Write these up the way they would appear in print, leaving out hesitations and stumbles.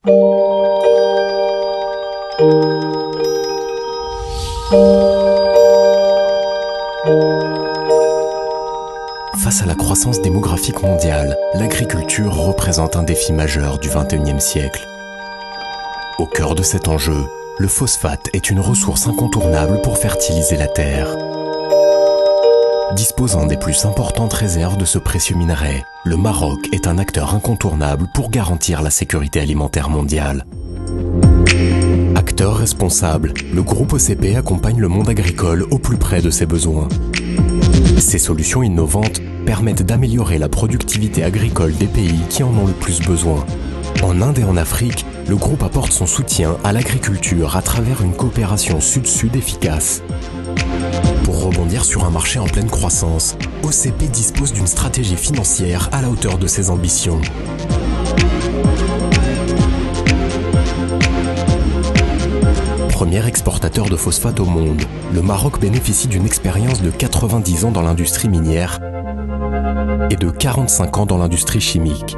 Face à la croissance démographique mondiale, l'agriculture représente un défi majeur du XXIe siècle. Au cœur de cet enjeu, le phosphate est une ressource incontournable pour fertiliser la terre. Disposant des plus importantes réserves de ce précieux minerai, le Maroc est un acteur incontournable pour garantir la sécurité alimentaire mondiale. Acteur responsable, le groupe OCP accompagne le monde agricole au plus près de ses besoins. Ces solutions innovantes permettent d'améliorer la productivité agricole des pays qui en ont le plus besoin. En Inde et en Afrique, le groupe apporte son soutien à l'agriculture à travers une coopération sud-sud efficace. Pour rebondir sur un marché en pleine croissance, OCP dispose d'une stratégie financière à la hauteur de ses ambitions. Premier exportateur de phosphate au monde, le Maroc bénéficie d'une expérience de 90 ans dans l'industrie minière et de 45 ans dans l'industrie chimique.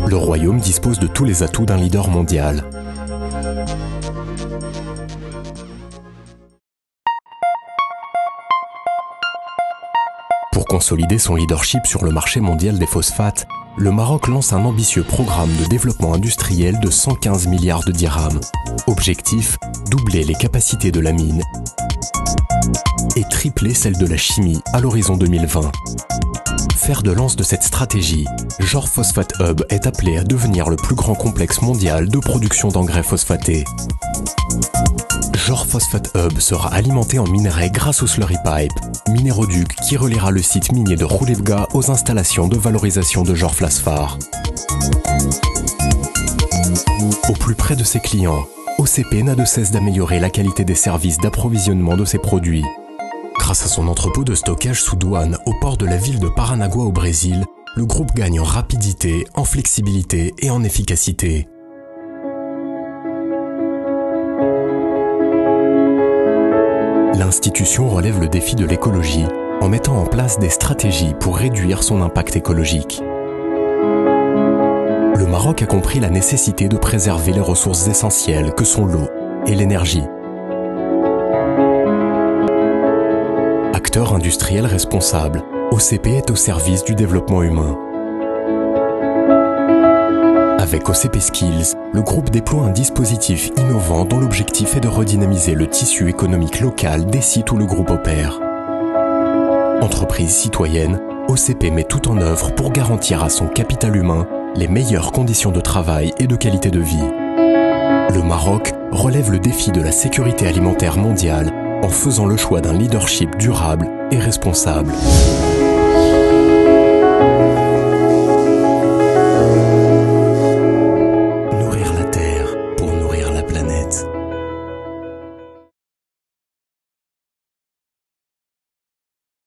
Le royaume dispose de tous les atouts d'un leader mondial. Pour consolider son leadership sur le marché mondial des phosphates, le Maroc lance un ambitieux programme de développement industriel de 115 milliards de dirhams. Objectif, doubler les capacités de la mine et tripler celles de la chimie à l'horizon 2020. Fer de lance de cette stratégie, Jor Phosphate Hub est appelé à devenir le plus grand complexe mondial de production d'engrais phosphatés. Jor Phosphate Hub sera alimenté en minerais grâce au Slurry Pipe, minéroduc qui reliera le site minier de Khoulebga aux installations de valorisation de Jor Phosphate. Au plus près de ses clients, OCP n'a de cesse d'améliorer la qualité des services d'approvisionnement de ses produits. Grâce à son entrepôt de stockage sous douane au port de la ville de Paranagua au Brésil, le groupe gagne en rapidité, en flexibilité et en efficacité. L'institution relève le défi de l'écologie en mettant en place des stratégies pour réduire son impact écologique. Le Maroc a compris la nécessité de préserver les ressources essentielles que sont l'eau et l'énergie. Acteur industriel responsable, OCP est au service du développement humain. Avec OCP Skills, le groupe déploie un dispositif innovant dont l'objectif est de redynamiser le tissu économique local des sites où le groupe opère. Entreprise citoyenne, OCP met tout en œuvre pour garantir à son capital humain les meilleures conditions de travail et de qualité de vie. Le Maroc relève le défi de la sécurité alimentaire mondiale en faisant le choix d'un leadership durable et responsable.